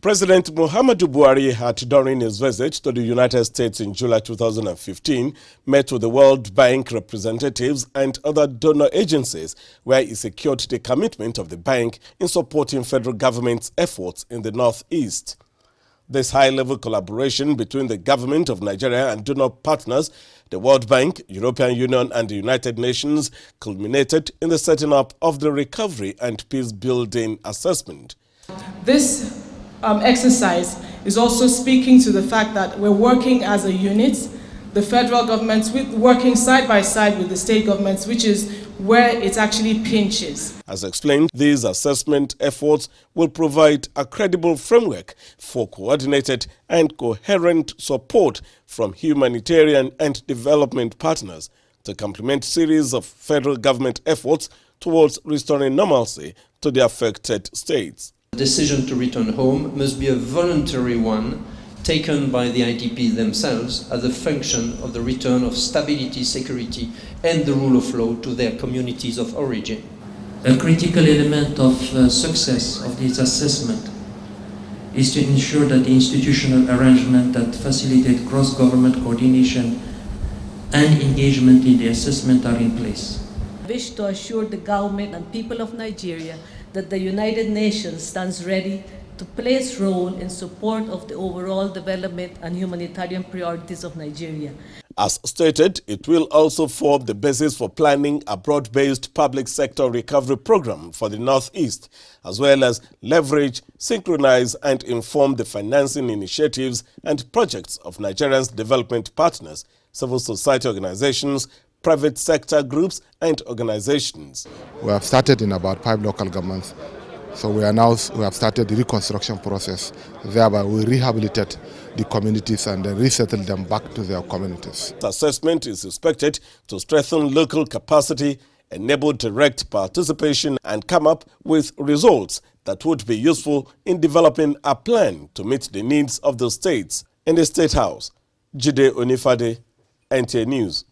President Muhammadu Buhari had, during his visit to the United States in July 2015, met with the World Bank representatives and other donor agencies, where he secured the commitment of the bank in supporting federal government's efforts in the Northeast. This high-level collaboration between the government of Nigeria and donor partners, the World Bank, European Union and the United Nations, culminated in the setting up of the Recovery and Peace-Building Assessment. This exercise is also speaking to the fact that we're working as a unit, the federal government working side by side with the state governments, which is where it actually pinches. As explained, these assessment efforts will provide a credible framework for coordinated and coherent support from humanitarian and development partners to complement series of federal government efforts towards restoring normalcy to the affected states. The decision to return home must be a voluntary one taken by the IDP themselves as a function of the return of stability, security and the rule of law to their communities of origin. A critical element of success of this assessment is to ensure that the institutional arrangements that facilitate cross-government coordination and engagement in the assessment are in place. I wish to assure the government and people of Nigeria that the United Nations stands ready to play its role in support of the overall development and humanitarian priorities of Nigeria. As stated, it will also form the basis for planning a broad-based public sector recovery program for the Northeast, as well as leverage, synchronize and inform the financing initiatives and projects of Nigeria's development partners, civil society organizations, private sector groups and organizations. We have started in about 5 local governments. So we have started the reconstruction process. Thereby we rehabilitate the communities and then resettle them back to their communities. The assessment is expected to strengthen local capacity, enable direct participation and come up with results that would be useful in developing a plan to meet the needs of the states. In the State House, Jide Onifade, NTA News.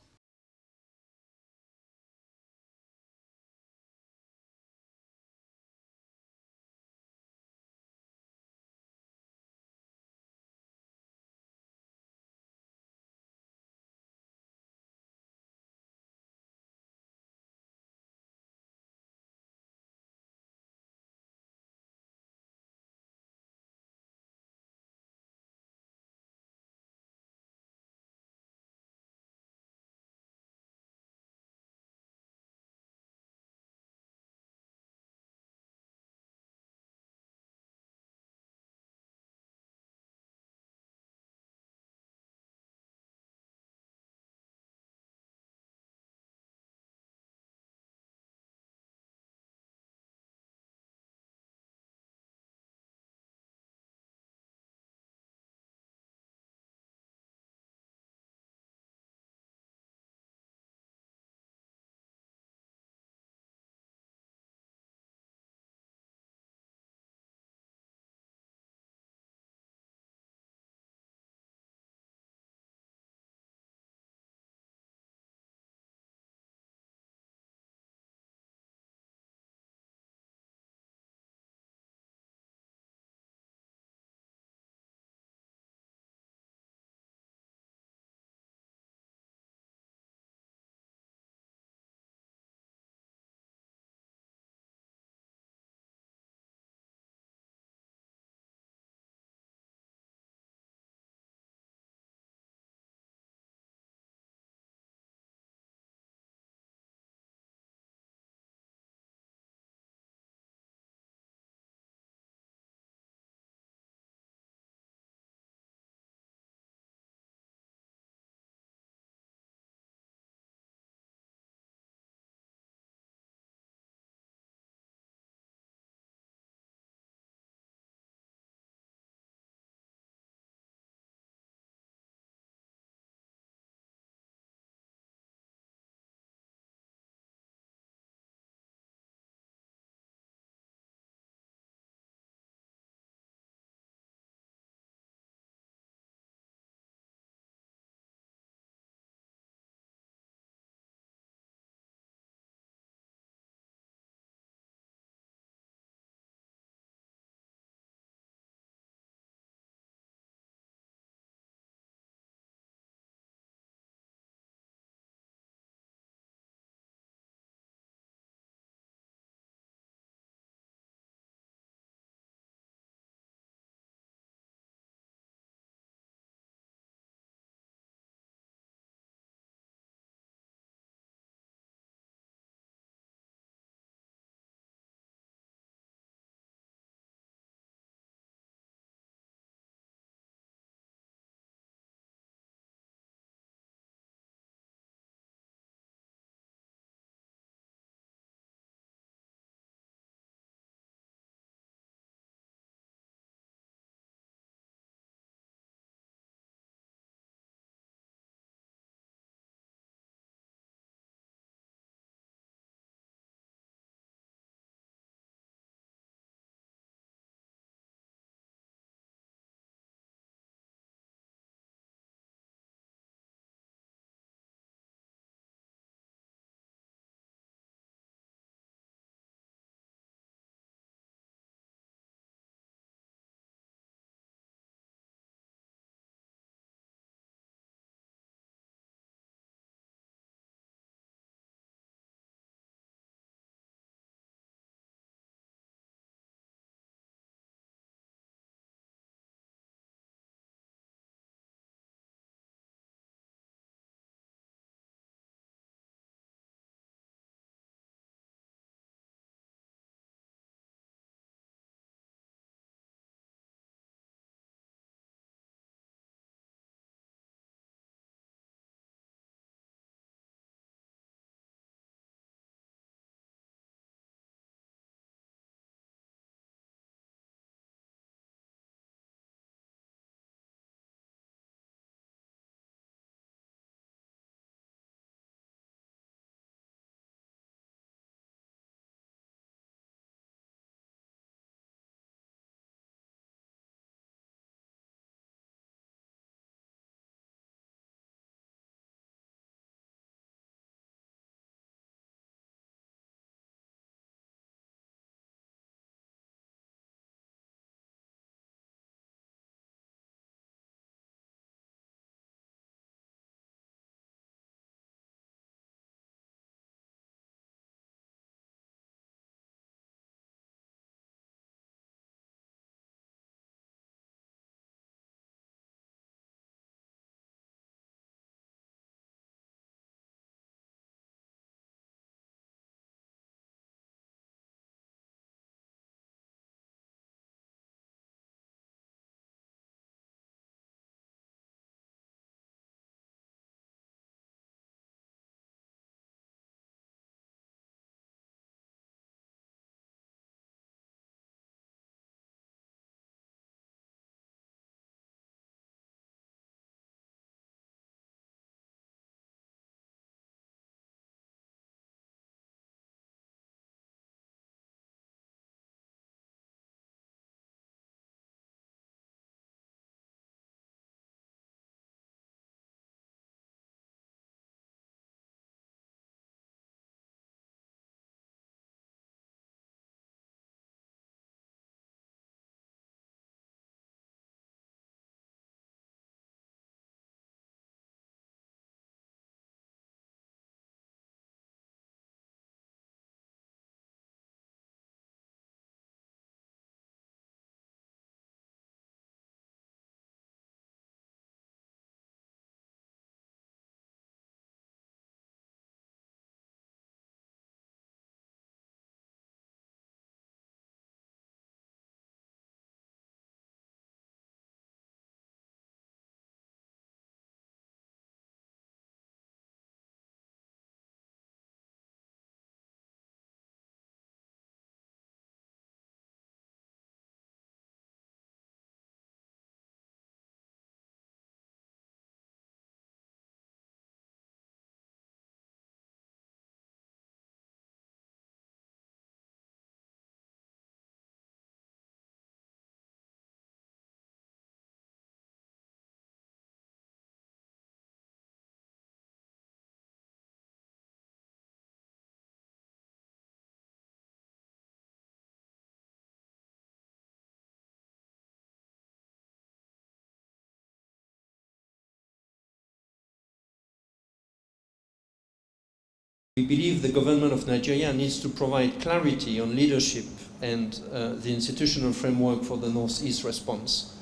We believe the government of Nigeria needs to provide clarity on leadership and the institutional framework for the Northeast response.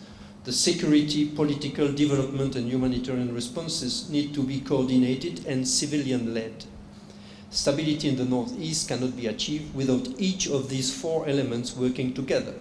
The security, political, development and humanitarian responses need to be coordinated and civilian-led. Stability in the Northeast cannot be achieved without each of these four elements working together.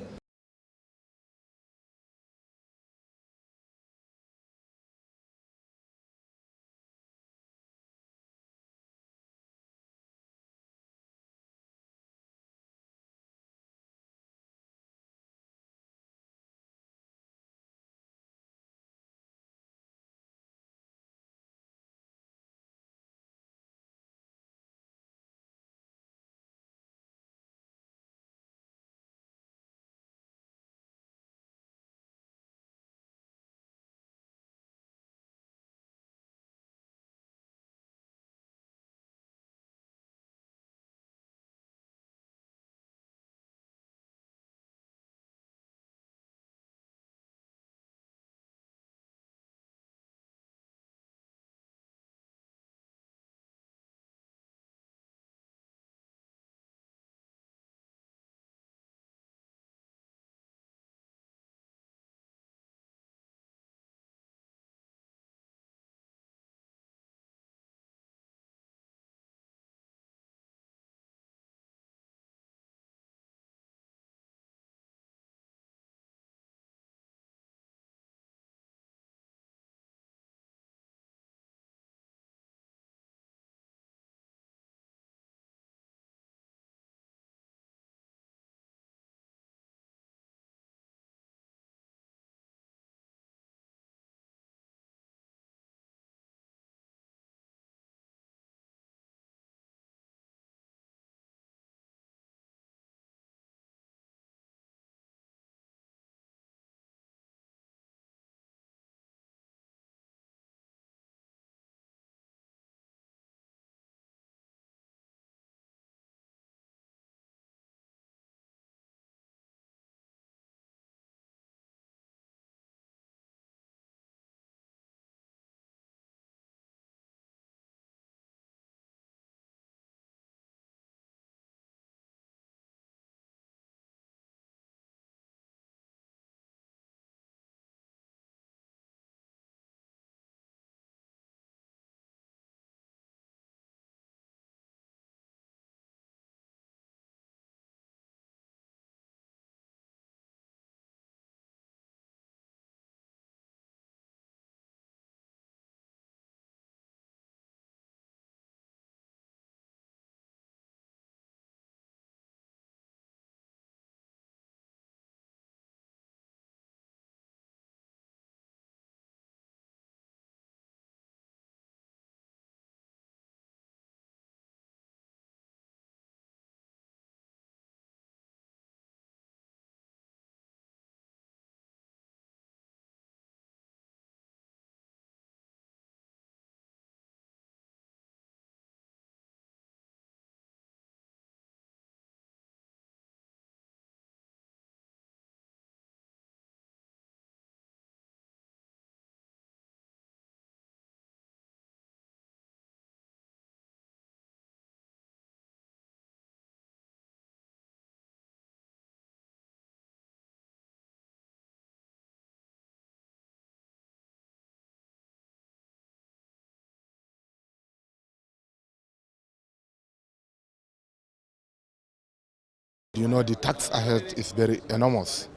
You know, the tax ahead is very enormous.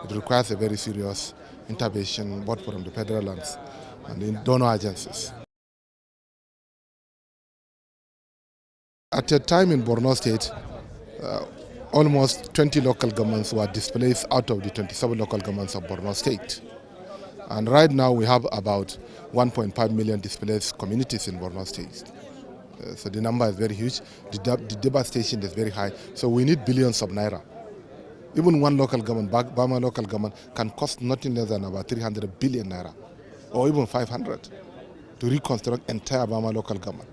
It requires a very serious intervention both from the federal and the donor agencies. At a time in Borno State, almost 20 local governments were displaced out of the 27 local governments of Borno State. And right now we have about 1.5 million displaced communities in Borno State. So the number is very huge. The devastation is very high. So we need billions of naira. Even one local government, Bama local government, can cost nothing less than about 300 billion naira, or even 500, to reconstruct entire Bama local government.